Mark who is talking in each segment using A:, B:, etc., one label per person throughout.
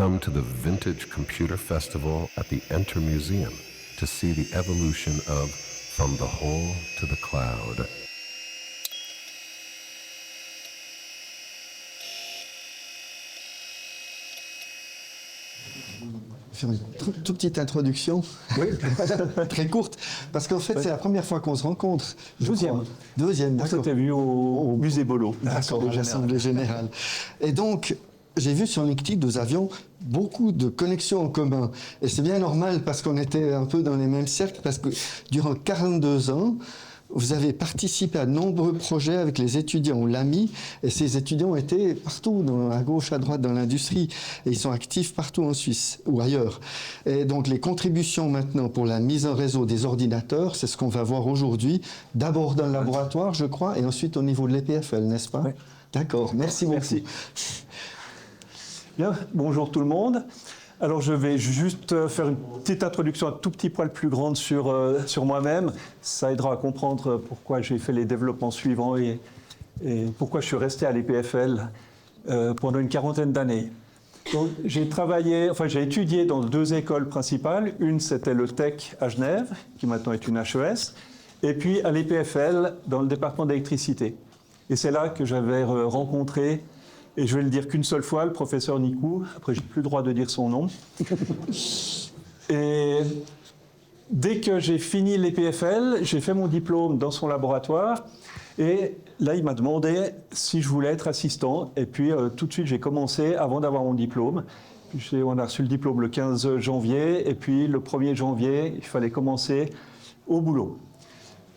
A: come to the Vintage Computer Festival at the Enter Museum to see the evolution of From the Hole to the Cloud.
B: Faire une toute petite introduction, oui. Très courte, parce qu'en fait, c'est la première fois qu'on se rencontre.
C: Deuxième,
B: d'accord.
C: On s'était vu au musée Bollot.
B: D'accord, à l'Assemblée Générale. Et donc, j'ai vu sur LinkedIn, nous avions beaucoup de connexions en commun. Et c'est bien normal, parce qu'on était un peu dans les mêmes cercles, parce que durant 42 ans, vous avez participé à de nombreux projets avec les étudiants au LAMI, et ces étudiants étaient partout, à gauche, à droite, dans l'industrie, et ils sont actifs partout en Suisse ou ailleurs. Et donc les contributions maintenant pour la mise en réseau des ordinateurs, c'est ce qu'on va voir aujourd'hui, d'abord dans le laboratoire, je crois, et ensuite au niveau de l'EPFL, n'est-ce pas? Oui. D'accord, merci beaucoup.
C: Merci. Bien, bonjour tout le monde. Alors je vais juste faire une petite introduction un tout petit poil plus grande sur moi-même. Ça aidera à comprendre pourquoi j'ai fait les développements suivants et pourquoi je suis resté à l'EPFL pendant une quarantaine d'années. Donc j'ai étudié dans deux écoles principales. Une c'était le TEC à Genève, qui maintenant est une HES, et puis à l'EPFL dans le département d'électricité. Et c'est là que j'avais rencontré, et je vais le dire qu'une seule fois, le professeur Nicou. Après, j'ai plus le droit de dire son nom. Et dès que j'ai fini l'EPFL, j'ai fait mon diplôme dans son laboratoire. Et là, il m'a demandé si je voulais être assistant. Et puis, tout de suite, j'ai commencé avant d'avoir mon diplôme. On a reçu le diplôme le 15 janvier. Et puis, le 1er janvier, il fallait commencer au boulot.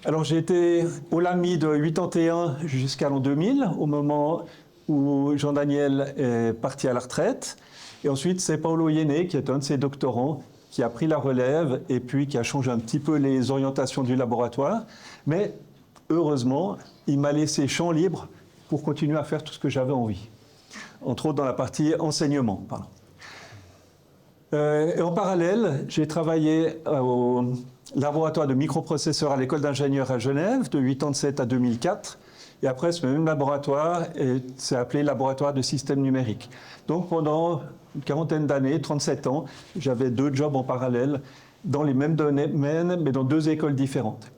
C: Alors, j'ai été au LAMI de 81 jusqu'à l'an 2000, au moment où Jean-Daniel est parti à la retraite. Et ensuite, c'est Paolo Iene, qui est un de ses doctorants, qui a pris la relève et puis qui a changé un petit peu les orientations du laboratoire. Mais heureusement, il m'a laissé champ libre pour continuer à faire tout ce que j'avais envie. Entre autres dans la partie enseignement. Et en parallèle, j'ai travaillé au laboratoire de microprocesseurs à l'école d'ingénieurs à Genève de 1987 à 2004. Et après, ce même laboratoire s'est appelé laboratoire de systèmes numériques. Donc pendant une quarantaine d'années, 37 ans, j'avais deux jobs en parallèle dans les mêmes domaines, mais dans deux écoles différentes.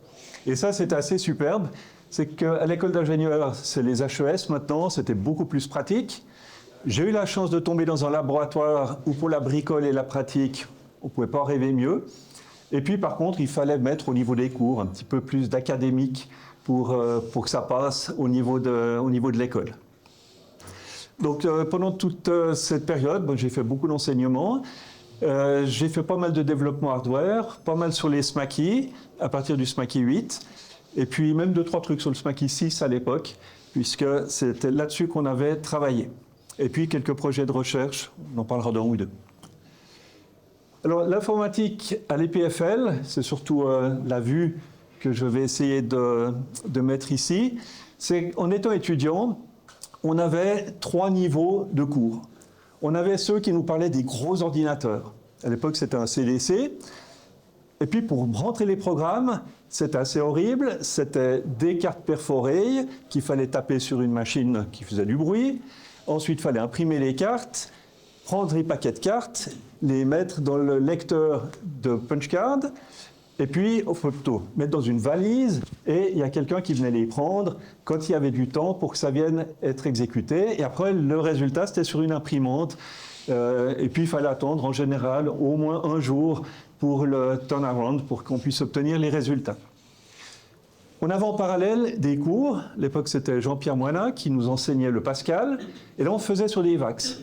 C: Et ça, c'était assez superbe. C'est qu'à l'école d'ingénieurs, c'est les HES maintenant, c'était beaucoup plus pratique. J'ai eu la chance de tomber dans un laboratoire où pour la bricole et la pratique, on ne pouvait pas rêver mieux. Et puis par contre, il fallait mettre au niveau des cours un petit peu plus d'académique pour que ça passe au niveau de l'école. Donc pendant toute cette période, j'ai fait beaucoup d'enseignement. J'ai fait pas mal de développement hardware, pas mal sur les SMACI, à partir du SMACI 8, et puis même 2-3 trucs sur le SMACI 6 à l'époque, puisque c'était là-dessus qu'on avait travaillé. Et puis quelques projets de recherche, on en parlera d'un ou deux. Alors l'informatique à l'EPFL, c'est surtout la vue que je vais essayer de mettre ici. C'est qu'en étant étudiant, on avait 3 niveaux de cours. On avait ceux qui nous parlaient des gros ordinateurs. À l'époque, c'était un CDC. Et puis, pour rentrer les programmes, c'était assez horrible. C'était des cartes perforées qu'il fallait taper sur une machine qui faisait du bruit. Ensuite, il fallait imprimer les cartes, prendre les paquets de cartes, les mettre dans le lecteur de punch card. Et puis, il faut plutôt mettre dans une valise, et il y a quelqu'un qui venait les prendre quand il y avait du temps pour que ça vienne être exécuté. Et après, le résultat, c'était sur une imprimante. Et puis, il fallait attendre, en général, au moins un jour pour le turnaround, pour qu'on puisse obtenir les résultats. On avait en parallèle des cours. À l'époque, c'était Jean-Pierre Moinat qui nous enseignait le Pascal. Et là, on faisait sur des VAX.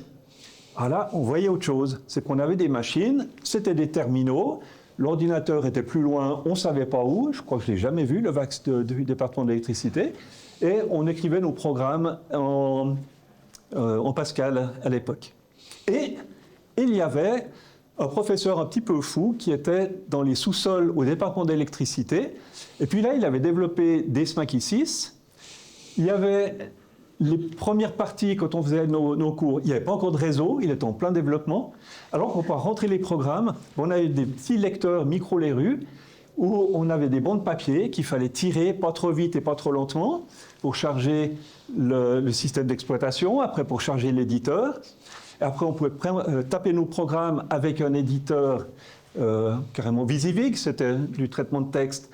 C: Alors là, on voyait autre chose. C'est qu'on avait des machines, c'était des terminaux. L'ordinateur était plus loin, on ne savait pas où, je crois que je ne l'ai jamais vu, le VAX du département de l'électricité, et on écrivait nos programmes en Pascal à l'époque. Et il y avait un professeur un petit peu fou qui était dans les sous-sols au département d'électricité, et puis là, il avait développé des SMACI 6. Il y avait les premières parties, quand on faisait nos cours, il n'y avait pas encore de réseau, il était en plein développement. Alors pour pouvoir rentrer les programmes, on avait des petits lecteurs micro-lérus où on avait des bandes papier qu'il fallait tirer pas trop vite et pas trop lentement pour charger le système d'exploitation, après pour charger l'éditeur. Et après, on pouvait taper nos programmes avec un éditeur carrément Visivig, c'était du traitement de texte.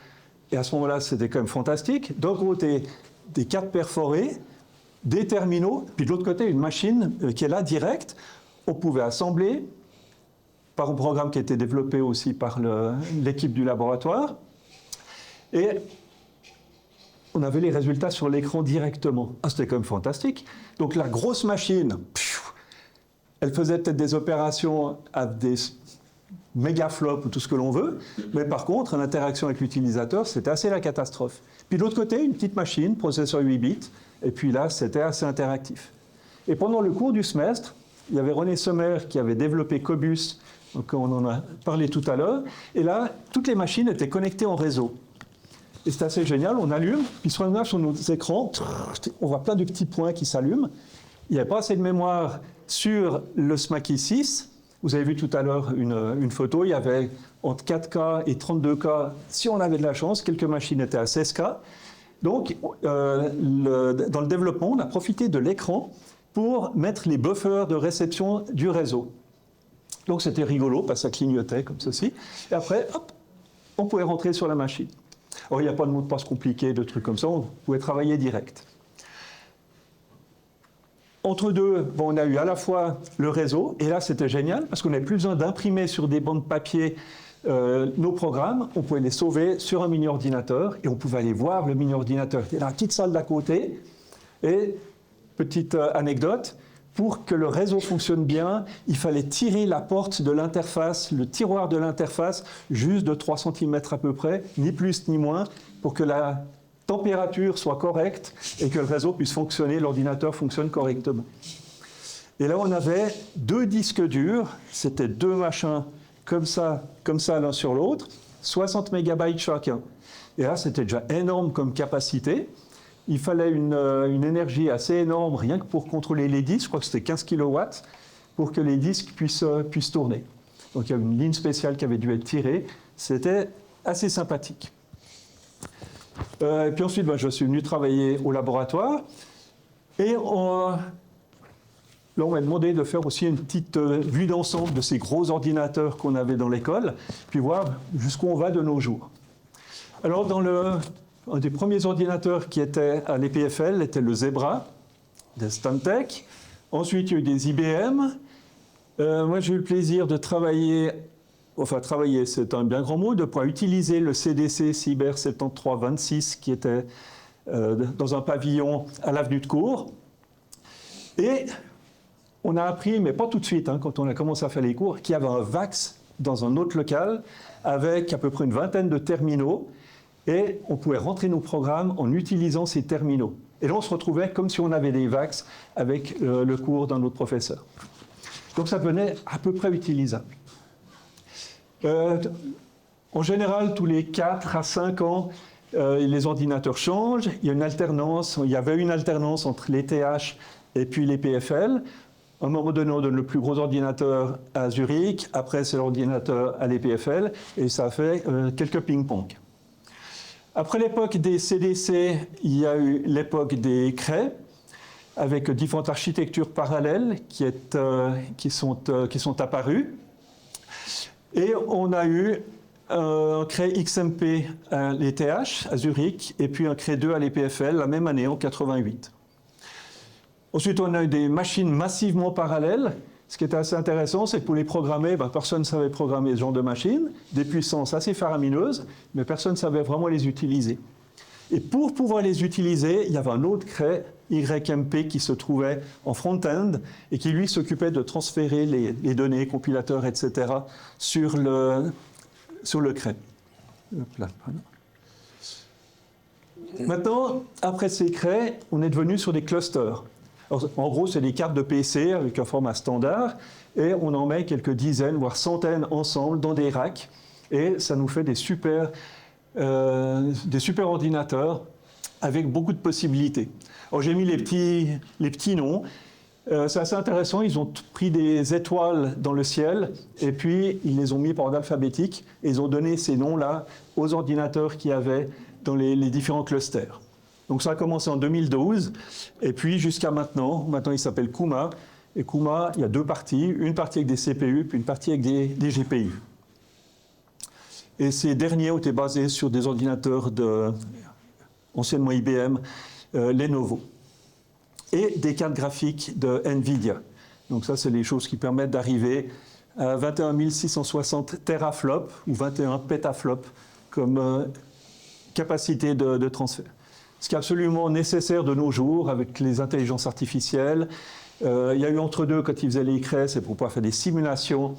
C: Et à ce moment-là, c'était quand même fantastique. D'un côté, des cartes perforées, des terminaux, puis de l'autre côté, une machine qui est là, directe. On pouvait assembler par un programme qui a été développé aussi par l'équipe du laboratoire. Et on avait les résultats sur l'écran directement. Ah, c'était quand même fantastique. Donc la grosse machine, elle faisait peut-être des opérations à des méga flops ou tout ce que l'on veut, mais par contre, l'interaction avec l'utilisateur, c'était assez la catastrophe. Puis de l'autre côté, une petite machine, processeur 8 bits, et puis là, c'était assez interactif. Et pendant le cours du semestre, il y avait René Sommer qui avait développé Cobus, donc on en a parlé tout à l'heure, et là, toutes les machines étaient connectées en réseau. Et c'est assez génial, on allume, puis sur nos écrans, on voit plein de petits points qui s'allument. Il n'y avait pas assez de mémoire sur le SMACI 6. Vous avez vu tout à l'heure une photo, il y avait entre 4K et 32K, si on avait de la chance, quelques machines étaient à 16K. Donc, dans le développement, on a profité de l'écran pour mettre les buffers de réception du réseau. Donc, c'était rigolo, parce que ça clignotait comme ceci. Et après, hop, on pouvait rentrer sur la machine. Alors, il n'y a pas de mot de passe compliqué, de trucs comme ça, on pouvait travailler direct. Entre deux, on a eu à la fois le réseau, et là c'était génial, parce qu'on n'avait plus besoin d'imprimer sur des bancs de papier nos programmes, on pouvait les sauver sur un mini-ordinateur, et on pouvait aller voir le mini-ordinateur. Il y a la petite salle d'à côté, et petite anecdote, pour que le réseau fonctionne bien, il fallait tirer la porte de l'interface, le tiroir de l'interface, juste de 3 cm à peu près, ni plus ni moins, pour que la température soit correcte et que le réseau puisse fonctionner, l'ordinateur fonctionne correctement. Et là, on avait 2 disques durs, c'était 2 machins comme ça l'un sur l'autre, 60 MB chacun. Et là, c'était déjà énorme comme capacité. Il fallait une énergie assez énorme, rien que pour contrôler les disques, je crois que c'était 15 kW, pour que les disques puissent tourner. Donc il y a une ligne spéciale qui avait dû être tirée, c'était assez sympathique. Et puis ensuite, je suis venu travailler au laboratoire, et là, on m'a demandé de faire aussi une petite vue d'ensemble de ces gros ordinateurs qu'on avait dans l'école, puis voir jusqu'où on va de nos jours. Alors, un des premiers ordinateurs qui était à l'EPFL était le Zebra, des Stantec. Ensuite, il y a eu des IBM. Moi, j'ai eu le plaisir de travailler, c'est un bien grand mot, de pouvoir utiliser le CDC Cyber 7326 qui était dans un pavillon à l'avenue de Cours. Et on a appris, mais pas tout de suite, quand on a commencé à faire les cours, qu'il y avait un VAX dans un autre local avec à peu près une vingtaine de terminaux. Et on pouvait rentrer nos programmes en utilisant ces terminaux. Et là, on se retrouvait comme si on avait des VAX avec le cours d'un autre professeur. Donc ça devenait à peu près utilisable. En général, tous les 4 à 5 ans, les ordinateurs changent. Il y avait une alternance entre les TH et puis les PFL. À un moment donné, on donne le plus gros ordinateur à Zurich. Après, c'est l'ordinateur à l'EPFL. Et ça fait quelques ping-pong. Après l'époque des CDC, il y a eu l'époque des CRE, avec différentes architectures parallèles qui sont apparues. Et on a eu un CRE XMP à l'ETH, à Zurich, et puis un CRE 2 à l'EPFL, la même année, en 88. Ensuite, on a eu des machines massivement parallèles. Ce qui était assez intéressant, c'est que pour les programmer, personne ne savait programmer ce genre de machines, des puissances assez faramineuses, mais personne ne savait vraiment les utiliser. Et pour pouvoir les utiliser, il y avait un autre CRE, YMP, qui se trouvait en front-end et qui, lui, s'occupait de transférer les données, compilateurs, etc., sur le CRE. Hop là, voilà. Maintenant, après ces CRE, on est devenu sur des clusters. Alors, en gros, c'est des cartes de PC avec un format standard, et on en met quelques dizaines, voire centaines ensemble dans des racks, et ça nous fait des super ordinateurs avec beaucoup de possibilités. Alors, j'ai mis les petits noms. C'est assez intéressant, ils ont pris des étoiles dans le ciel, et puis ils les ont mis par ordre alphabétique, et ils ont donné ces noms-là aux ordinateurs qu'il y avait dans les différents clusters. Donc ça a commencé en 2012, et puis jusqu'à maintenant il s'appelle Kuma, Et Kuma, il y a deux parties, une partie avec des CPU, puis une partie avec des GPU. Et ces derniers ont été basés sur des ordinateurs anciennement IBM, Lenovo, et des cartes graphiques de NVIDIA. Donc ça, c'est les choses qui permettent d'arriver à 21 660 teraflops ou 21 pétaflops comme capacité de transfert. Ce qui est absolument nécessaire de nos jours avec les intelligences artificielles. Il y a eu entre deux, quand ils faisaient les ICRES, c'est pour pouvoir faire des simulations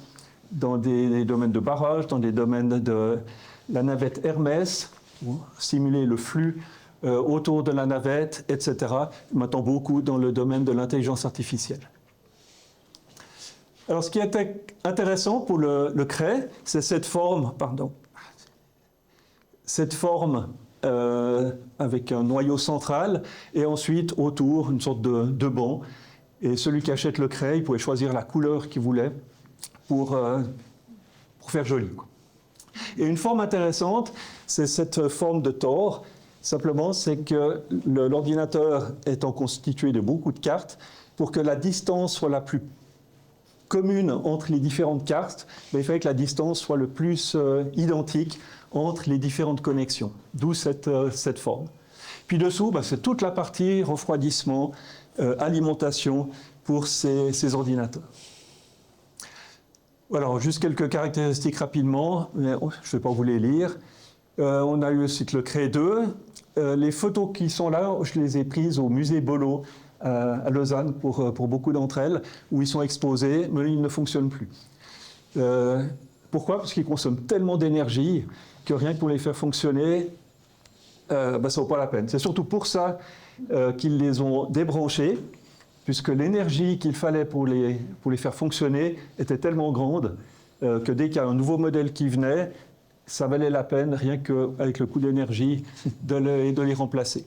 C: dans des domaines de barrage, dans des domaines de la navette Hermès, simuler le flux autour de la navette, etc. Maintenant, beaucoup dans le domaine de l'intelligence artificielle. Alors, ce qui était intéressant pour le Cray, c'est cette forme, avec un noyau central et ensuite autour une sorte de banc. Et celui qui achète le Cray, il pouvait choisir la couleur qu'il voulait pour faire joli. Et une forme intéressante, c'est cette forme de Tor. Simplement, c'est que l'ordinateur étant constitué de beaucoup de cartes, pour que la distance soit la plus commune entre les différentes cartes, il fallait que la distance soit le plus identique entre les différentes connexions, d'où cette forme. Puis dessous, c'est toute la partie refroidissement, alimentation pour ces ordinateurs. Alors, juste quelques caractéristiques rapidement, mais je ne vais pas vous les lire. On a eu aussi le Cray 2. Les photos qui sont là, je les ai prises au musée Bollot à Lausanne pour beaucoup d'entre elles, où ils sont exposés, mais ils ne fonctionnent plus. Pourquoi? Parce qu'ils consomment tellement d'énergie que rien que pour les faire fonctionner, ça ne vaut pas la peine. C'est surtout pour ça qu'ils les ont débranchés, puisque l'énergie qu'il fallait pour les faire fonctionner était tellement grande que dès qu'il y a un nouveau modèle qui venait, ça valait la peine, rien qu'avec le coût d'énergie, de les remplacer.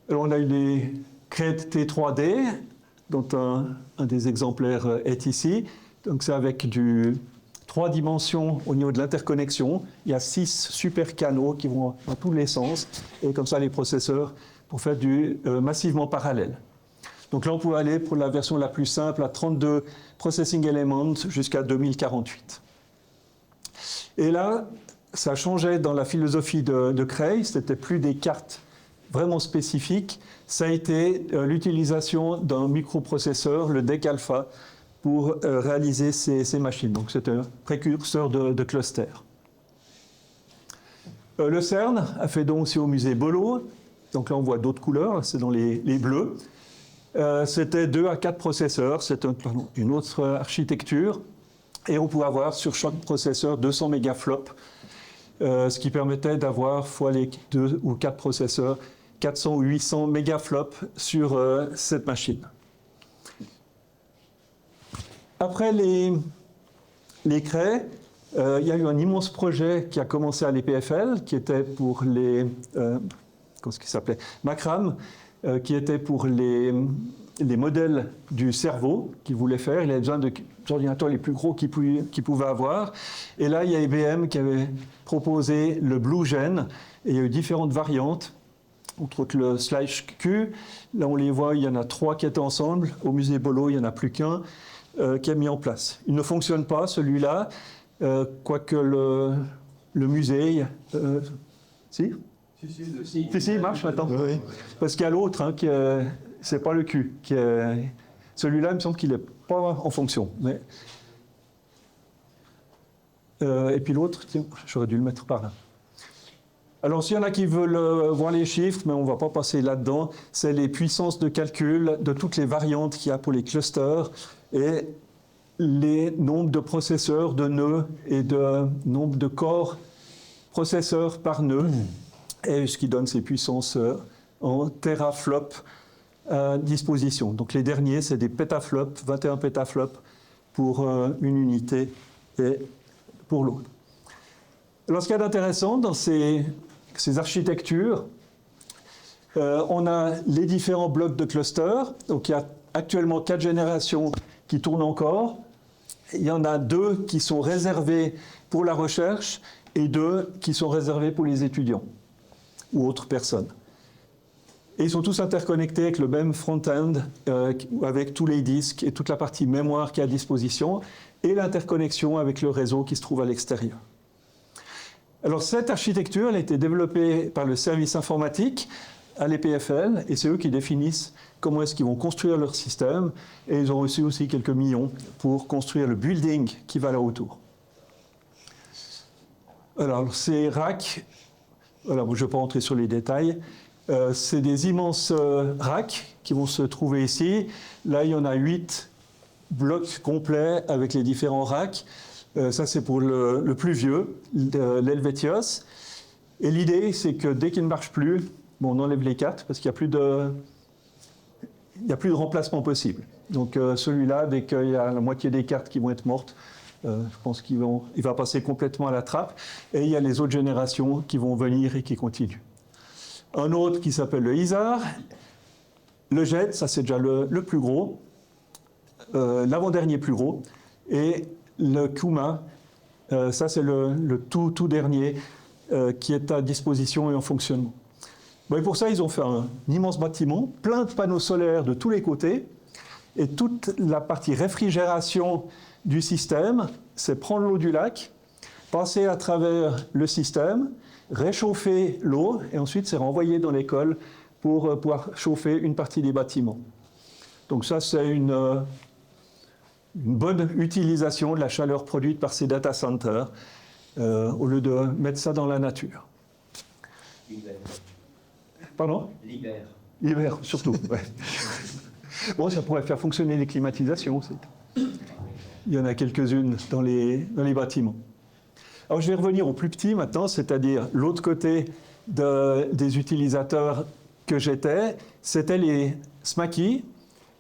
C: Alors on a eu les Cray T3D, dont un des exemplaires est ici. Donc c'est avec 3 dimensions au niveau de l'interconnexion. Il y a 6 super canaux qui vont dans tous les sens, et comme ça les processeurs pour faire du massivement parallèle. Donc là on peut aller pour la version la plus simple à 32 processing elements jusqu'à 2048. Et là, ça changeait dans la philosophie de Cray, c'était plus des cartes vraiment spécifiques, ça a été l'utilisation d'un microprocesseur, le DEC Alpha, pour réaliser ces machines. Donc c'est un précurseur de cluster. Le CERN a fait don aussi au musée Bollot. Donc là on voit d'autres couleurs, c'est dans les bleus. C'était 2 à 4 processeurs, c'est une autre architecture. Et on pouvait avoir sur chaque processeur 200 mégaflops, ce qui permettait d'avoir fois les 2 ou 4 processeurs 400 ou 800 mégaflops sur cette machine. Après les Cray, il y a eu un immense projet qui a commencé à l'EPFL, qui était pour les Macram, qui était pour les modèles du cerveau qu'il voulait faire. Il avait besoin des ordinateurs les plus gros qu'il pouvait avoir. Et là, il y a IBM qui avait proposé le BlueGen, et il y a eu différentes variantes, entre autres le Slash-Q. Là, on les voit, il y en a 3 qui étaient ensemble. Au musée Bollot, il n'y en a plus qu'un qui a mis en place. Il ne fonctionne pas, celui-là, quoique le musée... Si, il marche maintenant. Oui. Parce qu'il y a l'autre, c'est pas le Q. Celui-là, il me semble qu'il n'est pas en fonction. Mais... et puis l'autre, tiens, j'aurais dû le mettre par là. Alors, s'il y en a qui veulent voir les chiffres, mais on ne va pas passer là-dedans, c'est les puissances de calcul de toutes les variantes qu'il y a pour les clusters et les nombres de processeurs, de nœuds et de nombre de corps processeurs par nœud, et ce qui donne ces puissances en teraflops à disposition. Donc les derniers, c'est des pétaflops, 21 pétaflops pour une unité et pour l'autre. Alors ce qu'il y a d'intéressant dans ces architectures, on a les différents blocs de clusters. Donc il y a actuellement 4 générations qui tournent encore. Il y en a 2 qui sont réservés pour la recherche et 2 qui sont réservés pour les étudiants ou autres personnes. Et ils sont tous interconnectés avec le même front-end, avec tous les disques et toute la partie mémoire qui est à disposition, et l'interconnexion avec le réseau qui se trouve à l'extérieur. Alors cette architecture, elle a été développée par le service informatique à l'EPFL, et c'est eux qui définissent comment est-ce qu'ils vont construire leur système, et ils ont reçu aussi quelques millions pour construire le building qui va là autour. Alors ces racks, voilà, je ne vais pas rentrer sur les détails, c'est des immenses racks qui vont se trouver ici. Là, il y en a 8 blocs complets avec les différents racks. Ça, c'est pour le plus vieux, l'Helvetios. Et l'idée, c'est que dès qu'il ne marche plus, bon, on enlève les cartes parce qu'il n'y a plus de remplacement possible. Donc celui-là, dès qu'il y a la moitié des cartes qui vont être mortes, je pense qu'il va passer complètement à la trappe. Et il y a les autres générations qui vont venir et qui continuent. Un autre qui s'appelle le Isar. Le Jet, ça c'est déjà le plus gros. L'avant-dernier plus gros. Et le Kuma, ça c'est le tout dernier qui est à disposition et en fonctionnement. Bon, et pour ça, ils ont fait un immense bâtiment, plein de panneaux solaires de tous les côtés. Et toute la partie réfrigération du système, c'est prendre l'eau du lac, passer à travers le système, réchauffer l'eau, et ensuite c'est renvoyé dans l'école pour pouvoir chauffer une partie des bâtiments. Donc ça, c'est une bonne utilisation de la chaleur produite par ces data centers, au lieu de mettre ça dans la nature.
D: L'hiver.
C: Pardon ?
D: L'hiver.
C: L'hiver, surtout, ouais. Bon, ça pourrait faire fonctionner les climatisations aussi. Il y en a quelques-unes dans les bâtiments. Alors, je vais revenir au plus petit maintenant, c'est-à-dire l'autre côté des utilisateurs que j'étais, c'était les SMACI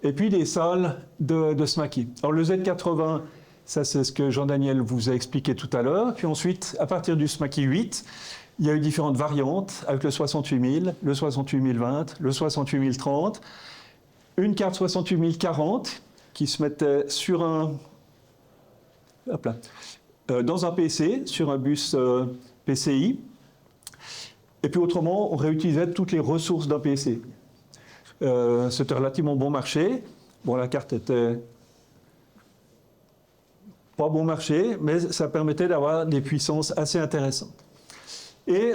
C: et puis des salles de SMACI. Alors, le Z80, ça c'est ce que Jean-Daniel vous a expliqué tout à l'heure. Puis ensuite, à partir du SMACI 8, il y a eu différentes variantes avec le 68000, le 68020, le 68030, une carte 68040 qui se mettait sur dans un PC, sur un bus PCI. Et puis autrement, on réutilisait toutes les ressources d'un PC. C'était relativement bon marché. Bon, la carte était pas bon marché, mais ça permettait d'avoir des puissances assez intéressantes. Et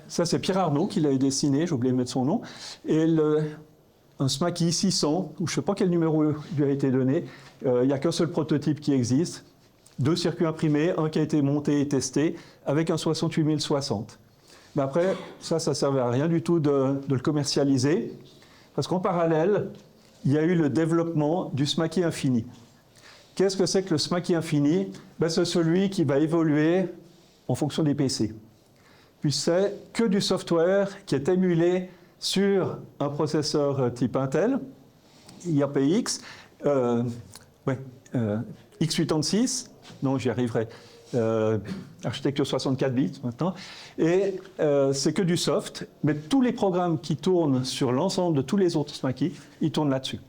C: ça, c'est Pierre Arnaud qui l'avait dessiné, j'ai oublié de mettre son nom. Et un SMACI 600, ou je ne sais pas quel numéro lui a été donné, il n'y a qu'un seul prototype qui existe. 2 circuits imprimés, un qui a été monté et testé, avec un 68060. Mais après, ça ne servait à rien du tout de le commercialiser, parce qu'en parallèle, il y a eu le développement du SMACI Infini. Qu'est-ce que c'est que le SMACI Infini ? C'est celui qui va évoluer en fonction des PC. Puis c'est que du software qui est émulé sur un processeur type Intel, IAPX, x86, non, j'y arriverai, architecture 64 bits maintenant, et c'est que du soft, mais tous les programmes qui tournent sur l'ensemble de tous les autres SMACI, ils tournent là-dessus.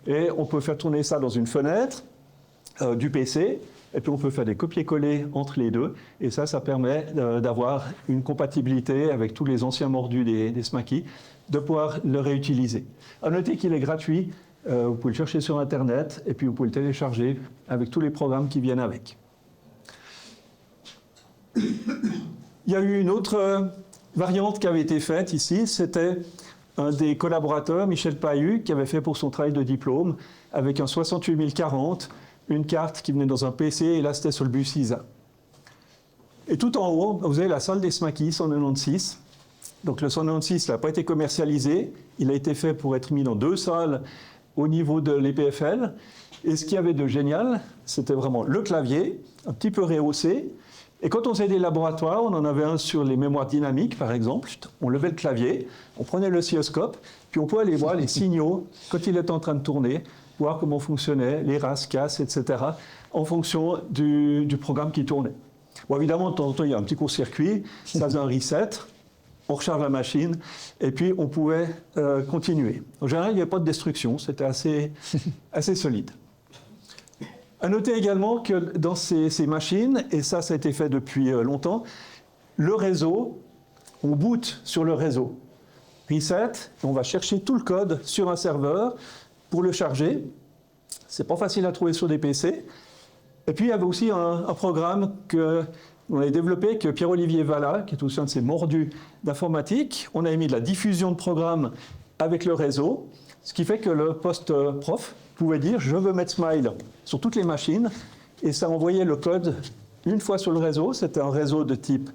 C: Et on peut faire tourner ça dans une fenêtre du PC, et puis on peut faire des copier-coller entre les deux, et ça permet d'avoir une compatibilité avec tous les anciens mordus des SMACI, de pouvoir le réutiliser. À noter qu'il est gratuit, vous pouvez le chercher sur Internet, et puis vous pouvez le télécharger avec tous les programmes qui viennent avec. Il y a eu une autre variante qui avait été faite ici, c'était un des collaborateurs, Michel Pahu, qui avait fait pour son travail de diplôme, avec un 68040, une carte qui venait dans un PC, et là c'était sur le bus ISA. Et tout en haut, vous avez la salle des SMACI 196. Donc le 196 n'a pas été commercialisé, il a été fait pour être mis dans 2 salles au niveau de l'EPFL. Et ce qu'il y avait de génial, c'était vraiment le clavier, un petit peu rehaussé. Et quand on faisait des laboratoires, on en avait un sur les mémoires dynamiques, par exemple. On levait le clavier, on prenait l'oscilloscope, puis on pouvait aller voir les signaux quand il était en train de tourner, voir comment fonctionnaient les RAS, CAS, etc., en fonction du programme qui tournait. Bon, évidemment, de temps en temps, il y a un petit court-circuit, ça faisait un reset, on recharge la machine, et puis on pouvait continuer. En général, il n'y avait pas de destruction, c'était assez solide. À noter également que dans ces machines, et ça a été fait depuis longtemps, le réseau, on boot sur le réseau. reset, et on va chercher tout le code sur un serveur pour le charger. C'est pas facile à trouver sur des PC. Et puis il y avait aussi un programme qu'on avait développé avec Pierre-Olivier Vallat, qui est aussi un de ces mordus d'informatique. On avait mis de la diffusion de programmes avec le réseau, ce qui fait que le poste prof pouvait dire « je veux mettre Smile sur toutes les machines » et ça envoyait le code une fois sur le réseau. C'était un réseau de type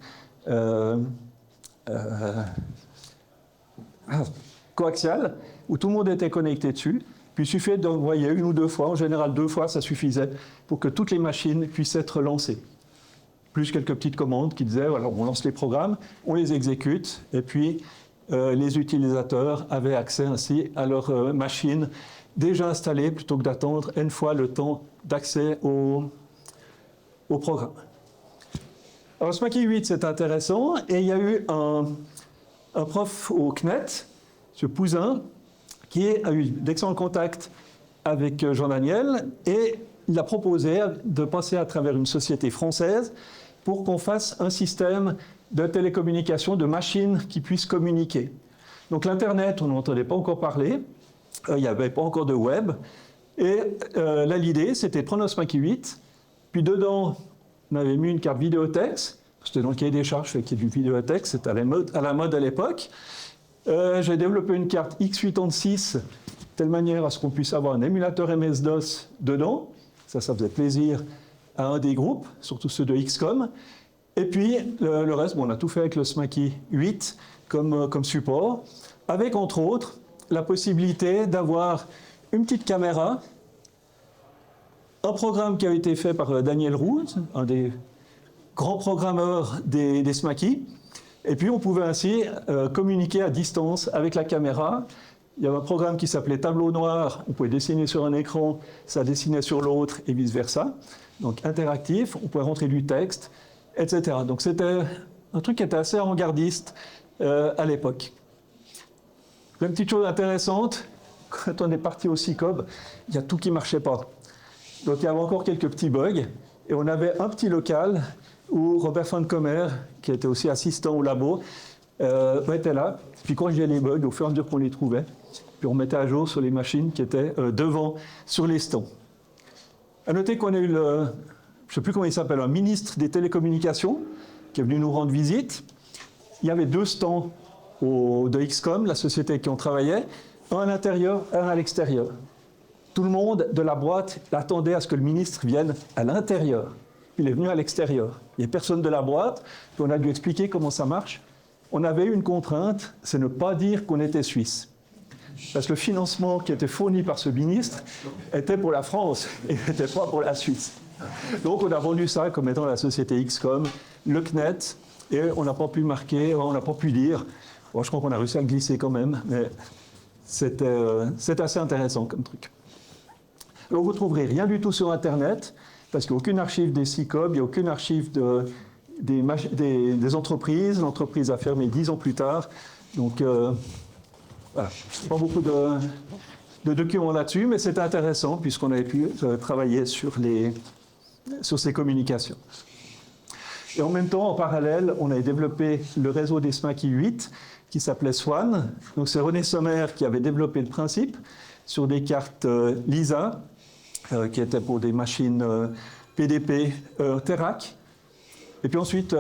C: coaxial, où tout le monde était connecté dessus. Puis il suffisait d'envoyer une ou deux fois, en général 2 fois, ça suffisait pour que toutes les machines puissent être lancées. Plus quelques petites commandes qui disaient, voilà, on lance les programmes, on les exécute, et puis les utilisateurs avaient accès ainsi à leur machine déjà installée, plutôt que d'attendre N fois le temps d'accès au programme. Alors SMACI 8, c'est intéressant, et il y a eu un prof au CNET, M. Pouzin, qui a eu d'excellents contacts avec Jean-Daniel, et il a proposé de passer à travers une société française pour qu'on fasse un système de télécommunication, de machines qui puissent communiquer. Donc l'Internet, on n'entendait pas encore parler, il n'y avait pas encore de web, et là l'idée c'était de prendre un SMACI 8, puis dedans on avait mis une carte vidéothèque, c'était dans le cahier des charges, fait qu'il y a du vidéothèque, c'était à la mode à l'époque. J'ai développé une carte x86 de telle manière à ce qu'on puisse avoir un émulateur MS-DOS dedans. Ça faisait plaisir à un des groupes, surtout ceux de XCOM. Et puis le reste, bon, on a tout fait avec le SMACI 8 comme support, avec entre autres la possibilité d'avoir une petite caméra, un programme qui a été fait par Daniel Roux, un des grands programmeurs des SMACI. Et puis on pouvait ainsi communiquer à distance avec la caméra. Il y avait un programme qui s'appelait Tableau Noir, on pouvait dessiner sur un écran, ça dessinait sur l'autre et vice-versa. Donc interactif, on pouvait rentrer du texte, etc. Donc c'était un truc qui était assez avant-gardiste à l'époque. Une petite chose intéressante, quand on est parti au CICOB, il y a tout qui ne marchait pas. Donc il y avait encore quelques petits bugs, et on avait un petit local où Robert Vancomer, qui était aussi assistant au labo, était là, puis corrigeait les bugs au fur et à mesure qu'on les trouvait, puis on mettait à jour sur les machines qui étaient devant, sur les stands. À noter qu'on a eu je ne sais plus comment il s'appelle, un ministre des télécommunications, qui est venu nous rendre visite. Il y avait 2 stands de XCOM, la société avec qui on travaillait, un à l'intérieur, un à l'extérieur. Tout le monde de la boîte attendait à ce que le ministre vienne à l'intérieur. Il est venu à l'extérieur. Il n'y a personne de la boîte, puis on a dû expliquer comment ça marche. On avait une contrainte, c'est ne pas dire qu'on était suisse. Parce que le financement qui était fourni par ce ministre était pour la France et n'était pas pour la Suisse. Donc on a vendu ça comme étant la société XCOM, le CNET, et on n'a pas pu marquer, on n'a pas pu dire. Bon, je crois qu'on a réussi à le glisser quand même, mais c'était assez intéressant comme truc. Alors vous ne trouverez rien du tout sur Internet, parce qu'il n'y a aucune archive des CICOB, il n'y a aucune archive des entreprises. L'entreprise a fermé 10 ans plus tard. Donc, voilà. Pas beaucoup de documents là-dessus, mais c'était intéressant, puisqu'on avait pu travailler sur ces communications. Et en même temps, en parallèle, on avait développé le réseau des SMACI 8, qui s'appelait SWAN. Donc c'est René Sommer qui avait développé le principe sur des cartes LISA, qui étaient pour des machines PDP Terac. Et puis ensuite,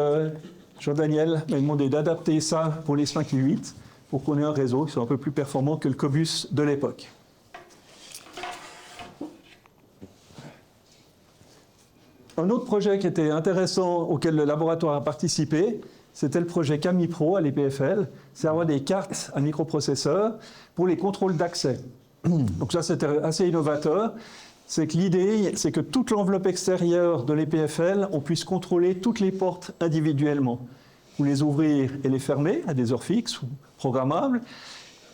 C: Jean-Daniel m'a demandé d'adapter ça pour les SMACI 8 pour qu'on ait un réseau qui soit un peu plus performant que le Cobus de l'époque. Un autre projet qui était intéressant auquel le laboratoire a participé, c'était le projet CamiPro à l'EPFL. C'est avoir des cartes à microprocesseurs pour les contrôles d'accès. Donc ça, c'était assez innovateur. C'est que l'idée, c'est que toute l'enveloppe extérieure de l'EPFL, on puisse contrôler toutes les portes individuellement. Ou les ouvrir et les fermer à des heures fixes ou programmables.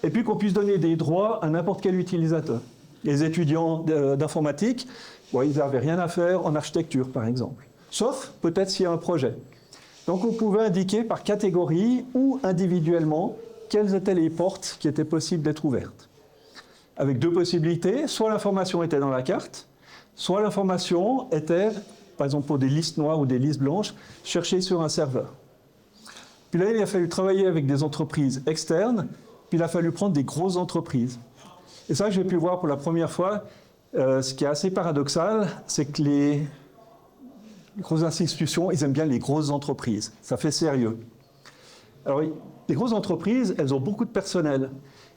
C: Et puis qu'on puisse donner des droits à n'importe quel utilisateur. Les étudiants d'informatique, bon, ils n'avaient rien à faire en architecture, par exemple. Sauf peut-être s'il y a un projet. Donc on pouvait indiquer par catégorie ou individuellement quelles étaient les portes qui étaient possibles d'être ouvertes. Avec 2 possibilités, soit l'information était dans la carte, soit l'information était, par exemple pour des listes noires ou des listes blanches, cherchée sur un serveur. Puis là, il a fallu travailler avec des entreprises externes Puis il a fallu prendre des grosses entreprises. Et ça, j'ai pu voir pour la première fois, ce qui est assez paradoxal, c'est que les grosses institutions, ils aiment bien les grosses entreprises. Ça fait sérieux. Alors, les grosses entreprises, elles ont beaucoup de personnel.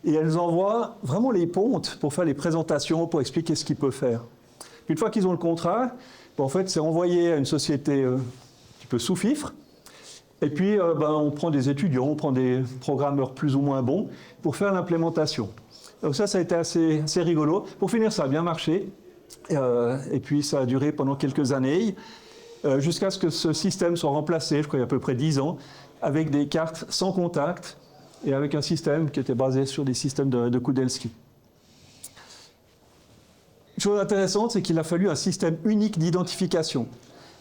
C: Et elles envoient vraiment les pontes pour faire les présentations, pour expliquer ce qu'ils peuvent faire. Puis une fois qu'ils ont le contrat, en fait, c'est envoyé à une société un petit peu sous-fifre. Et puis, on prend des étudiants, on prend des programmeurs plus ou moins bons pour faire l'implémentation. Donc ça a été assez rigolo. Pour finir, ça a bien marché. Et puis, ça a duré pendant quelques années, jusqu'à ce que ce système soit remplacé, je crois il y a à peu près 10 ans, avec des cartes sans contact et avec un système qui était basé sur des systèmes de Kudelski. Une chose intéressante, c'est qu'il a fallu un système unique d'identification.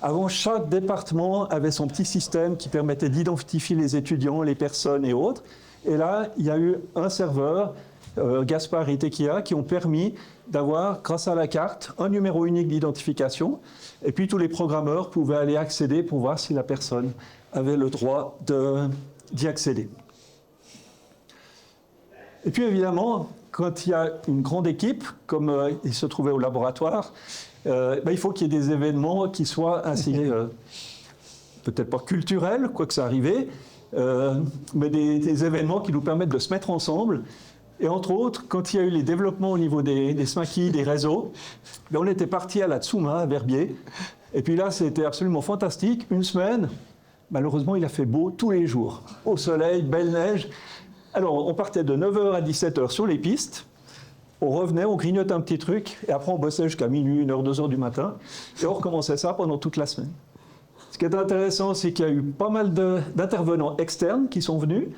C: Avant, chaque département avait son petit système qui permettait d'identifier les étudiants, les personnes et autres. Et là, il y a eu un serveur, Gaspard et Tequila, qui ont permis d'avoir, grâce à la carte, un numéro unique d'identification. Et puis tous les programmeurs pouvaient aller accéder pour voir si la personne avait le droit d'y accéder. Et puis évidemment, quand il y a une grande équipe, comme il se trouvait au laboratoire, il faut qu'il y ait des événements qui soient assez, peut-être pas culturels, quoi que ça arrivait, mais des événements qui nous permettent de se mettre ensemble. Et entre autres, quand il y a eu les développements au niveau des SMAKI, des réseaux, on était parti à la Tsuma, à Verbier. Et puis là, c'était absolument fantastique. Une semaine, malheureusement, il a fait beau tous les jours. Au soleil, belle neige. Alors, on partait de 9h à 17h sur les pistes. On revenait, on grignotait un petit truc. Et après, on bossait jusqu'à minuit, 1h, 2h du matin. Et on recommençait ça pendant toute la semaine. Ce qui est intéressant, c'est qu'il y a eu pas mal d'intervenants externes qui sont venus,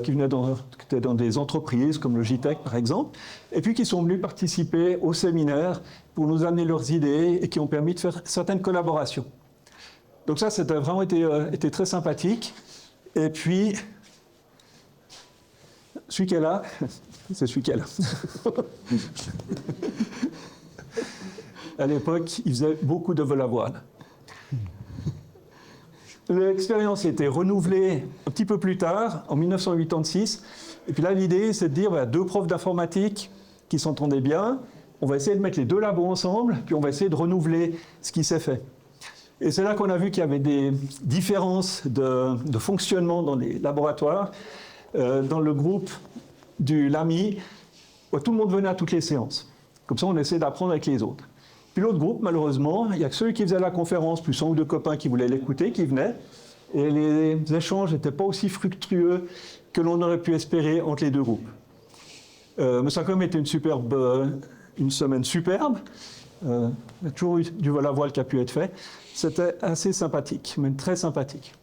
C: qui venaient dans des entreprises comme le JTEC par exemple, et puis qui sont venus participer au séminaire pour nous amener leurs idées et qui ont permis de faire certaines collaborations. Donc ça, c'était vraiment été très sympathique. Et puis, celui qui est là, c'est celui qui est là. À l'époque, il faisait beaucoup de vol à voile. L'expérience a été renouvelée un petit peu plus tard, en 1986. Et puis là, l'idée, c'est de dire, deux profs d'informatique qui s'entendaient bien, on va essayer de mettre les deux labos ensemble, puis on va essayer de renouveler ce qui s'est fait. Et c'est là qu'on a vu qu'il y avait des différences de fonctionnement dans les laboratoires. Dans le groupe du LAMI, tout le monde venait à toutes les séances. Comme ça, on essayait d'apprendre avec les autres. Puis l'autre groupe, malheureusement, il n'y a que ceux qui faisaient la conférence, plus un ou deux copains qui voulaient l'écouter, qui venaient. Et les échanges n'étaient pas aussi fructueux que l'on aurait pu espérer entre les deux groupes. Mais ça a quand même été une semaine superbe. Il y a toujours eu du vol à voile qui a pu être fait. C'était assez sympathique, même très sympathique.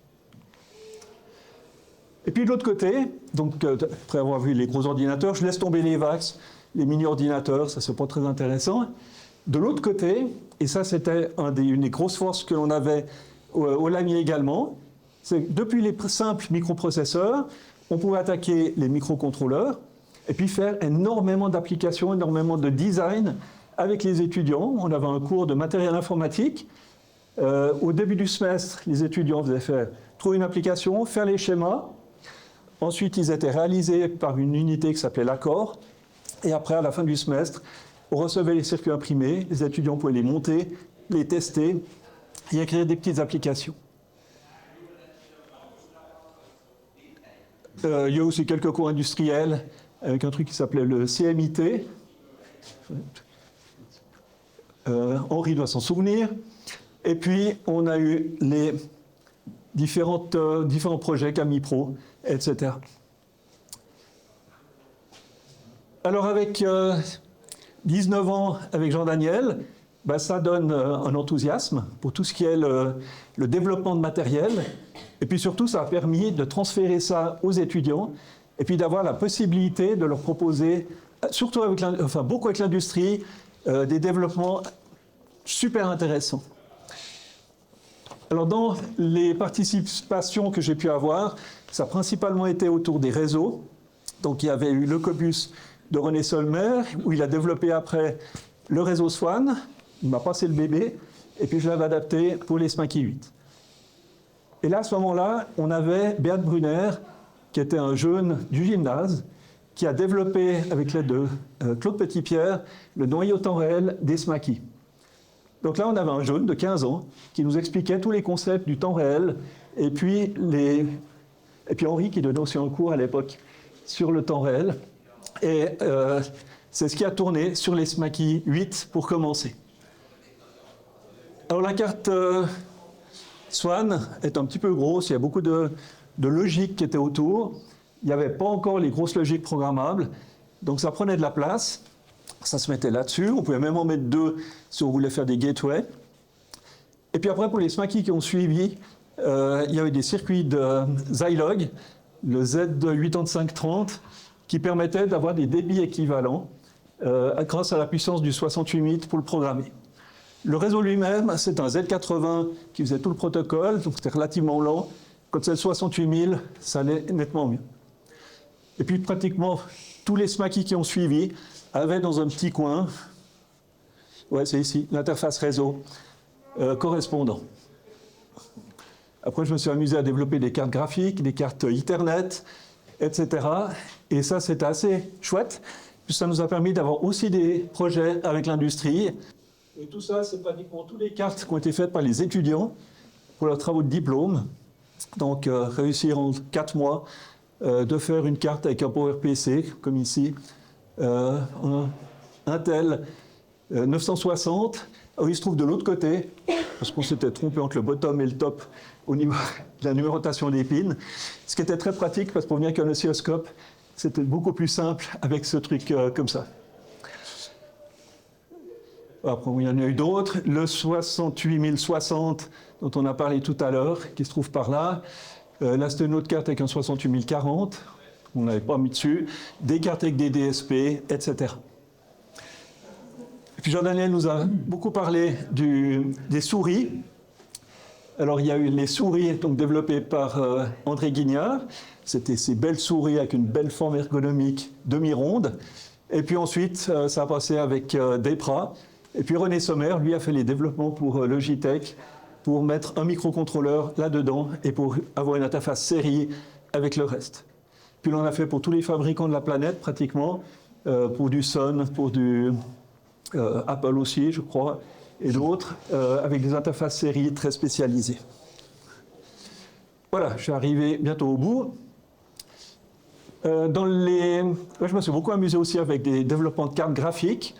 C: Et puis de l'autre côté, donc après avoir vu les gros ordinateurs, je laisse tomber les VAX, les mini-ordinateurs, ça c'est pas très intéressant. De l'autre côté, et ça c'était une des grosses forces que l'on avait au LAMI également, c'est que depuis les simples microprocesseurs, on pouvait attaquer les microcontrôleurs et puis faire énormément d'applications, énormément de design avec les étudiants. On avait un cours de matériel informatique. Au début du semestre, les étudiants faisaient trouver une application, faire les schémas. Ensuite, ils étaient réalisés par une unité qui s'appelait l'Accord. Et après, à la fin du semestre, on recevait les circuits imprimés, les étudiants pouvaient les monter, les tester et écrire des petites applications. Il y a aussi quelques cours industriels avec un truc qui s'appelait le CMIT. Henri doit s'en souvenir. Et puis, on a eu les différents projets Camipro, etc. Alors, avec 19 ans, avec Jean-Daniel, ça donne un enthousiasme pour tout ce qui est le développement de matériel. Et puis surtout, ça a permis de transférer ça aux étudiants et puis d'avoir la possibilité de leur proposer, surtout beaucoup avec l'industrie, des développements super intéressants. Alors, dans les participations que j'ai pu avoir, ça a principalement été autour des réseaux. Donc, il y avait eu le Cobus de René Solmer, où il a développé après le réseau SWAN. Il m'a passé le bébé, et puis je l'avais adapté pour les SMAKI 8. Et là, à ce moment-là, on avait Beat Brunner, qui était un jeune du gymnase, qui a développé, avec l'aide de Claude Petitpierre, le noyau temps réel des SMAQI. Donc là, on avait un jeune de 15 ans qui nous expliquait tous les concepts du temps réel, et puis Henri qui donnait aussi un cours à l'époque sur le temps réel. Et c'est ce qui a tourné sur les SMAQI 8 pour commencer. Alors la carte Swan est un petit peu grosse, il y a beaucoup de logique qui était autour. Il n'y avait pas encore les grosses logiques programmables, donc ça prenait de la place. Ça se mettait là-dessus, on pouvait même en mettre 2 si on voulait faire des gateways. Et puis après, pour les SMAQI qui ont suivi, il y avait des circuits de Zilog, le Z8530, qui permettaient d'avoir des débits équivalents grâce à la puissance du 68 bits pour le programmer. Le réseau lui-même, c'est un Z80 qui faisait tout le protocole, donc c'était relativement lent. Quand c'est le 68 000, ça allait nettement mieux. Et puis pratiquement tous les SMAQI qui ont suivi avaient dans un petit coin, ouais c'est ici, l'interface réseau correspondant. Après je me suis amusé à développer des cartes graphiques, des cartes Ethernet, etc. Et ça c'était assez chouette, puisque ça nous a permis d'avoir aussi des projets avec l'industrie. Et tout ça, c'est pratiquement toutes les cartes qui ont été faites par les étudiants pour leurs travaux de diplôme. Donc, réussir en 4 mois de faire une carte avec un PowerPC, comme ici, un Intel 960. Alors, il se trouve de l'autre côté, parce qu'on s'était trompé entre le bottom et le top au niveau de la numérotation des pins. Ce qui était très pratique, parce que pour venir avec un oscilloscope, c'était beaucoup plus simple avec ce truc comme ça. Après, il y en a eu d'autres. Le 68060, dont on a parlé tout à l'heure, qui se trouve par là. Là, c'était une autre carte avec un 68040, on n'avait pas mis dessus. Des cartes avec des DSP, etc. Et puis Jean-Daniel nous a beaucoup parlé des souris. Alors, il y a eu les souris donc, développées par André Guignard. C'était ces belles souris avec une belle forme ergonomique demi-ronde. Et puis ensuite, ça a passé avec Depra. Et puis René Sommer, lui, a fait les développements pour Logitech pour mettre un microcontrôleur là-dedans et pour avoir une interface série avec le reste. Puis on a fait pour tous les fabricants de la planète, pratiquement, pour du Sun, pour du Apple aussi, je crois, et d'autres, avec des interfaces série très spécialisées. Voilà, je suis arrivé bientôt au bout. Je me suis beaucoup amusé aussi avec des développements de cartes graphiques.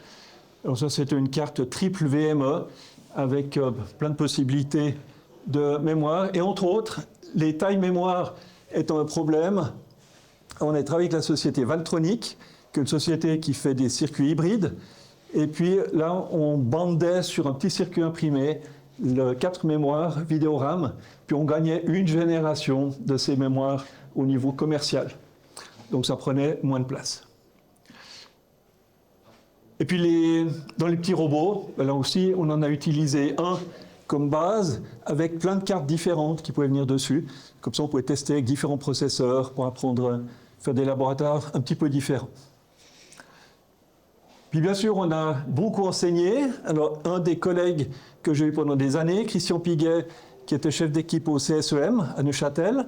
C: Alors ça, c'était une carte triple VME avec plein de possibilités de mémoire. Et entre autres, les tailles mémoire étant un problème, on a travaillé avec la société Valtronic, qui est une société qui fait des circuits hybrides. Et puis là, on bandait sur un petit circuit imprimé 4 mémoires vidéo RAM, puis on gagnait une génération de ces mémoires au niveau commercial. Donc ça prenait moins de place. Et puis dans les petits robots, là aussi, on en a utilisé un comme base avec plein de cartes différentes qui pouvaient venir dessus. Comme ça, on pouvait tester avec différents processeurs pour apprendre, faire des laboratoires un petit peu différents. Puis bien sûr, on a beaucoup enseigné. Alors, un des collègues que j'ai eu pendant des années, Christian Piguet, qui était chef d'équipe au CSEM à Neuchâtel.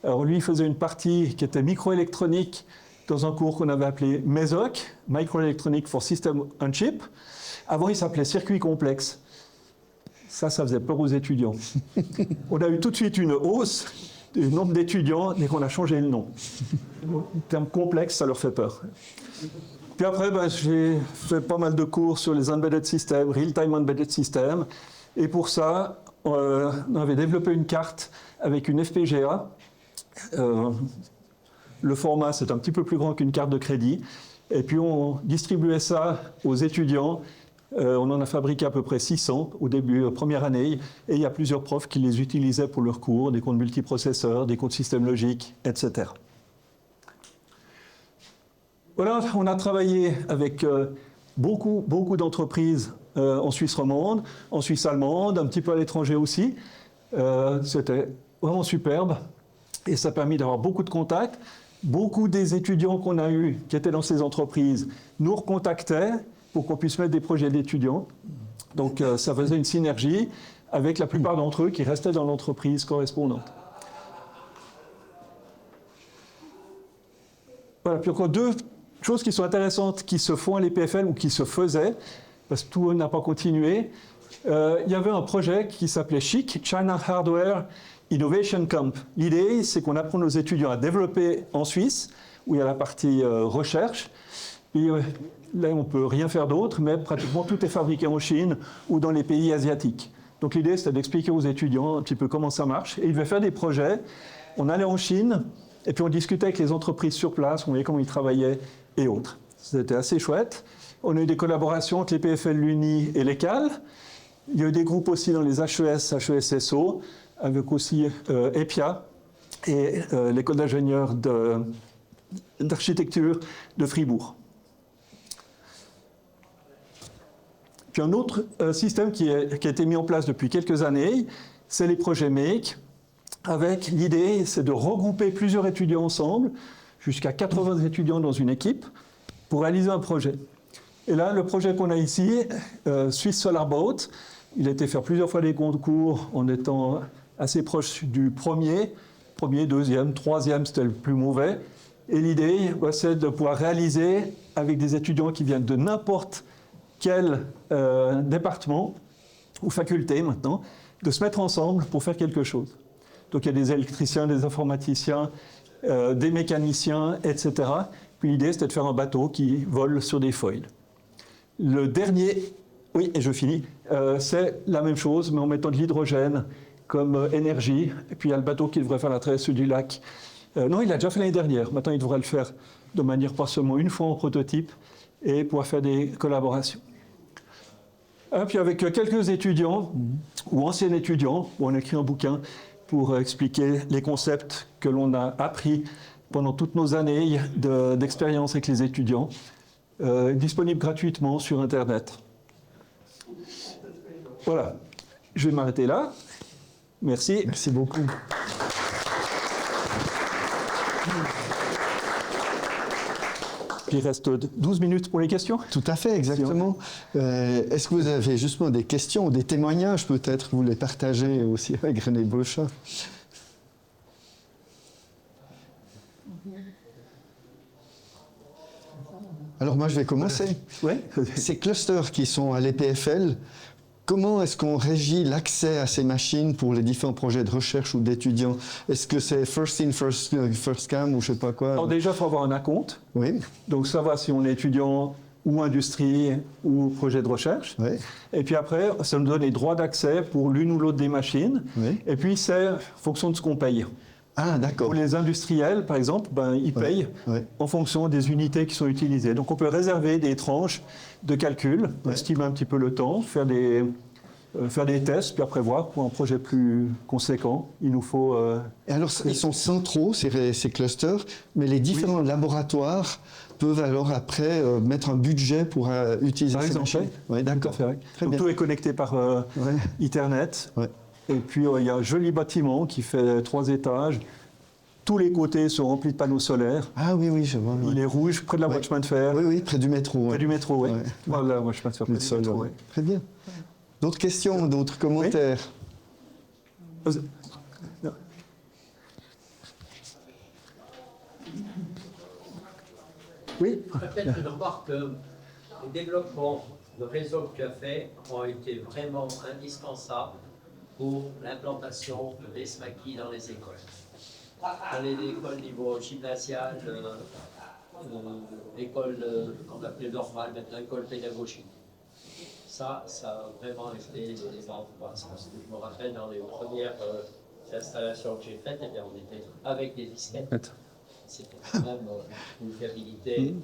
C: Alors lui, il faisait une partie qui était microélectronique dans un cours qu'on avait appelé MESOC, Microelectronic for System on Chip. Avant, il s'appelait Circuit complexe. Ça faisait peur aux étudiants. On a eu tout de suite une hausse du nombre d'étudiants dès qu'on a changé le nom. Le terme complexe, ça leur fait peur. Puis après, j'ai fait pas mal de cours sur les embedded systems, real-time embedded systems. Et pour ça, on avait développé une carte avec une FPGA. Le format, c'est un petit peu plus grand qu'une carte de crédit. Et puis, on distribuait ça aux étudiants. On en a fabriqué à peu près 600 au début, première année. Et il y a plusieurs profs qui les utilisaient pour leurs cours, des comptes multiprocesseurs, des comptes systèmes logiques, etc. Voilà, on a travaillé avec beaucoup d'entreprises en Suisse romande, en Suisse allemande, un petit peu à l'étranger aussi. C'était vraiment superbe et ça a permis d'avoir beaucoup de contacts. Beaucoup des étudiants qu'on a eus, qui étaient dans ces entreprises, nous recontactaient pour qu'on puisse mettre des projets d'étudiants. Donc ça faisait une synergie avec la plupart d'entre eux qui restaient dans l'entreprise correspondante. Voilà, puis encore deux choses qui sont intéressantes qui se font à l'EPFL ou qui se faisaient, parce que tout n'a pas continué. Il y avait un projet qui s'appelait CHIC, China Hardware Innovation Camp. L'idée, c'est qu'on apprend aux étudiants à développer en Suisse, où il y a la partie recherche. Et là, on ne peut rien faire d'autre, mais pratiquement tout est fabriqué en Chine ou dans les pays asiatiques. Donc l'idée, c'était d'expliquer aux étudiants un petit peu comment ça marche. Et ils devaient faire des projets. On allait en Chine, et puis on discutait avec les entreprises sur place, on voyait comment ils travaillaient et autres. C'était assez chouette. On a eu des collaborations entre les PFL, l'UNI et l'ECAL. Il y a eu des groupes aussi dans les HES, HESSO, avec aussi EPIA et l'école d'ingénieurs d'architecture de Fribourg. Puis un autre système qui a été mis en place depuis quelques années, c'est les projets MAKE, avec l'idée, c'est de regrouper plusieurs étudiants ensemble, jusqu'à 80 étudiants dans une équipe, pour réaliser un projet. Et là, le projet qu'on a ici, Swiss Solar Boat, il a été faire plusieurs fois des concours en étant assez proche du premier, deuxième, troisième, c'était le plus mauvais. Et l'idée, c'est de pouvoir réaliser avec des étudiants qui viennent de n'importe quel département ou faculté maintenant, de se mettre ensemble pour faire quelque chose. Donc il y a des électriciens, des informaticiens, des mécaniciens, etc. Puis l'idée, c'était de faire un bateau qui vole sur des foils. Le dernier, oui, et je finis, c'est la même chose, mais en mettant de l'hydrogène comme énergie. Et puis il y a le bateau qui devrait faire la traversée du lac. Non, il a déjà fait l'année dernière. Maintenant, il devrait le faire de manière pas seulement une fois en prototype et pouvoir faire des collaborations. Et puis avec quelques étudiants ou anciens étudiants, on a écrit un bouquin pour expliquer les concepts que l'on a appris pendant toutes nos années d'expérience avec les étudiants, disponible gratuitement sur Internet. Voilà, je vais m'arrêter là. Merci.
B: Merci beaucoup.
C: Il reste 12 minutes pour les questions.
B: Tout à fait, exactement. Est-ce que vous avez justement des questions ou des témoignages peut-être que vous les partagez aussi avec René Beauchat? Alors moi je vais commencer.
C: Oui.
B: Ces clusters qui sont à l'EPFL, comment est-ce qu'on régit l'accès à ces machines pour les différents projets de recherche ou d'étudiants? Est-ce que c'est first in, first come ou je ne sais pas quoi?
C: Alors déjà, il faut avoir un acompte.
B: Oui.
C: Donc ça va si on est étudiant ou industrie ou projet de recherche.
B: Oui.
C: Et puis après, ça nous donne les droits d'accès pour l'une ou l'autre des machines.
B: Oui.
C: Et puis c'est en fonction de ce qu'on paye.
B: Ah, d'accord.
C: Pour les industriels, par exemple, ils payent en fonction des unités qui sont utilisées. Donc on peut réserver des tranches de calcul, estimer un petit peu le temps, faire des tests, puis après voir pour un projet plus conséquent, il nous faut...
B: Et alors, ils sont centraux, ces clusters, mais les différents laboratoires peuvent alors après mettre un budget pour utiliser ces machines. Oui, d'accord.
C: Très bien. Tout est connecté par Ethernet.
B: Ouais.
C: Et puis, il y a un joli bâtiment qui fait 3 étages. Tous les côtés sont remplis de panneaux solaires.
B: Ah oui, oui, je vois.
C: Il est rouge, près de la voie de chemin de fer.
B: Oui, oui, près du métro.
C: Près du métro, oui.
B: Ouais.
C: Voilà, moi, je passe sur près du métro,
B: Très bien. D'autres questions, d'autres commentaires?
C: Oui.
D: Peut-être une remarque que les développements de réseau que tu as fait ont été vraiment indispensables pour l'implantation des SMACI dans les écoles. Dans les écoles niveau gymnasial, l'école qu'on appelait normale, maintenant école pédagogique. Ça a vraiment été des ventes. Je me rappelle dans les premières installations que j'ai faites, eh bien, on était avec des disquettes. C'était quand même une fiabilité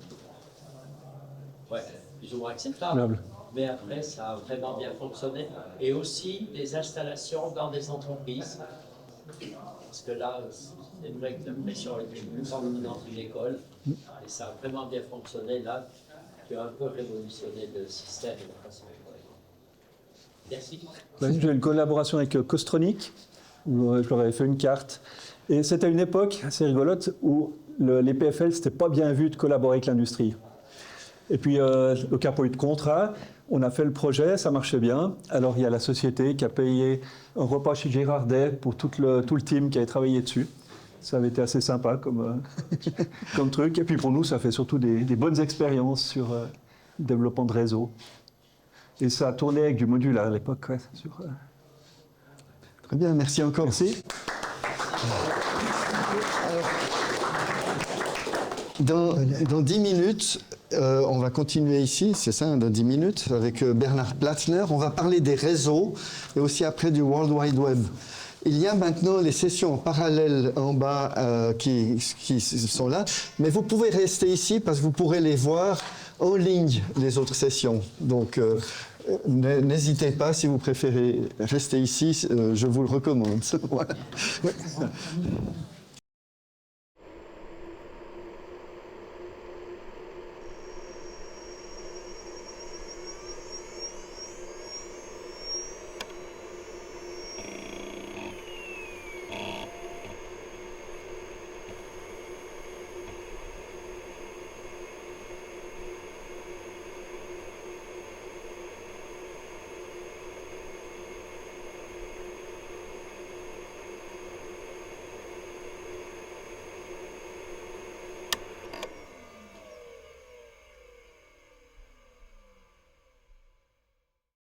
D: plus ou moins acceptable. Mais après, ça a vraiment bien fonctionné. Et aussi des installations dans des entreprises. Parce que là, c'est vrai que l'impression était plus dominante d'une école. Et ça a vraiment bien fonctionné là. Tu as un peu révolutionné le système de la façon. Merci.
C: J'ai une collaboration avec Costronic, où je leur avais fait une carte. Et c'était une époque assez rigolote où les PFL, c'était pas bien vu de collaborer avec l'industrie. Et puis, le cas pas eu de contrat, on a fait le projet, ça marchait bien. Alors, il y a la société qui a payé un repas chez Girardet pour tout le team qui avait travaillé dessus. Ça avait été assez sympa comme, comme truc. Et puis pour nous, ça fait surtout des bonnes expériences sur le développement de réseau. Et ça a tourné avec du modulaire à l'époque. Ouais,
B: Très bien, merci encore.
C: Merci.
B: Dans 10 minutes, on va continuer ici, c'est ça, dans 10 minutes, avec Bernard Platzner. On va parler des réseaux et aussi après du World Wide Web. Il y a maintenant les sessions en parallèle en bas qui sont là, mais vous pouvez rester ici parce que vous pourrez les voir en ligne, les autres sessions. Donc, n'hésitez pas, si vous préférez rester ici, je vous le recommande. Voilà. Ouais.